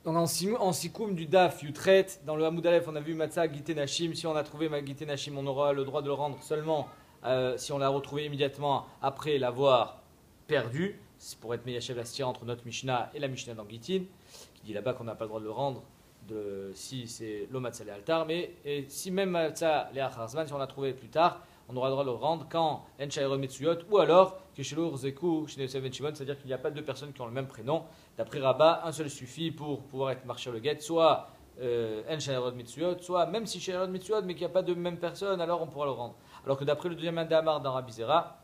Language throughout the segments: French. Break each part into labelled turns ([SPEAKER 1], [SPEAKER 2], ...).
[SPEAKER 1] Donc en Sikoum du Daf Yutret, dans le Hamoud Aleph, on a vu Matzah Gite Nashim. Si on a trouvé Gite Nashim, on aura le droit de le rendre seulement si on l'a retrouvé immédiatement après l'avoir perdu. C'est pour être Meyachev la stira entre notre Mishnah et la Mishnah dans Gitin, qui dit là-bas qu'on n'a pas le droit de le rendre si c'est l'Omatzah le Altar. Mais si même Matzah le Acharzman, si on l'a trouvé plus tard, on aura le droit de le rendre quand En Shayron Metsuyot ou alors Keshelo Zeku Shnesev Ben Shimon, c'est-à-dire qu'il n'y a pas deux personnes qui ont le même prénom. D'après Rabat, un seul suffit pour pouvoir être marcher le guet, soit En Shayron Metsuyot, soit même si Shayron Metsuyot mais qu'il n'y a pas de même personne, alors on pourra le rendre. Alors que d'après le deuxième Indamar dans Rabbi Zera,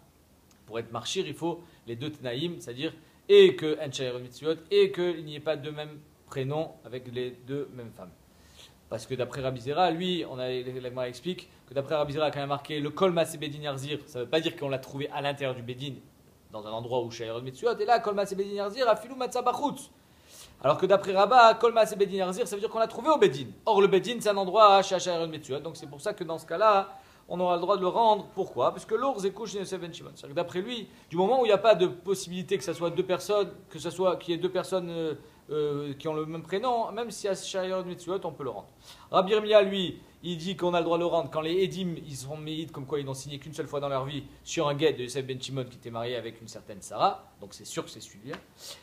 [SPEAKER 1] pour être marchir, il faut les deux Tnaïm, c'est-à-dire et que En Shayron Metsuyot et qu'il n'y ait pas de même prénom avec les deux mêmes femmes. Parce que d'après Rabbi Zera, lui, l'Agmara explique que d'après Rabbi Zera, quand il a marqué le Kol Maaseh Bedin Yarzir, ça ne veut pas dire qu'on l'a trouvé à l'intérieur du Bedin, dans un endroit où Shayron Metsuyot, et là, Kol Maaseh Bedin Yarzir, Afilou Matzah Bachutz. Alors que d'après Rabat, Kol Maaseh Bedin Yarzir, ça veut dire qu'on l'a trouvé au Bedin. Or, le Bedin, c'est un endroit à Shayron Metsuyot, donc c'est pour ça que dans ce cas-là, on aura le droit de le rendre. Pourquoi? Parce que l'Or Zekouch Nesef Ben Shimon. C'est-à-dire que d'après lui, du moment où il n'y a pas de possibilité que ce soit deux personnes, qu'il y ait deux personnes qui ont le même prénom, même si à Shayron Metsuyot, on peut le rendre. Rabbi Yirmiyah, lui, il dit qu'on a le droit de le rendre quand les Edim, ils sont méides comme quoi ils n'ont signé qu'une seule fois dans leur vie sur un guet de Yosef Ben Shimon qui était marié avec une certaine Sarah, donc c'est sûr que c'est celui-là.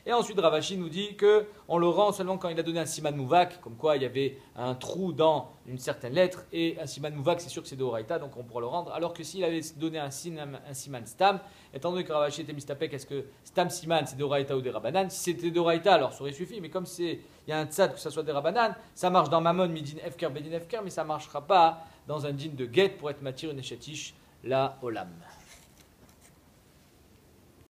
[SPEAKER 1] Et ensuite Ravashi nous dit qu'on le rend seulement quand il a donné un siman mouvak, comme quoi il y avait un trou dans une certaine lettre, et un siman mouvak c'est sûr que c'est de Horaïta, donc on pourra le rendre, alors que s'il avait donné un siman stam, étant donné que Ravashi était mistapek, est-ce que stam siman c'est de Horaïta ou des Rabanan? Si c'était de Horaïta, alors ça aurait suffi, mais comme il y a un tzad que ça soit des Rabanan, ça marche dans Mammon, Midin Efker, Bedin Efker, mais ça ne marchera pas dans un din de guet pour être matir une échetiche la olam.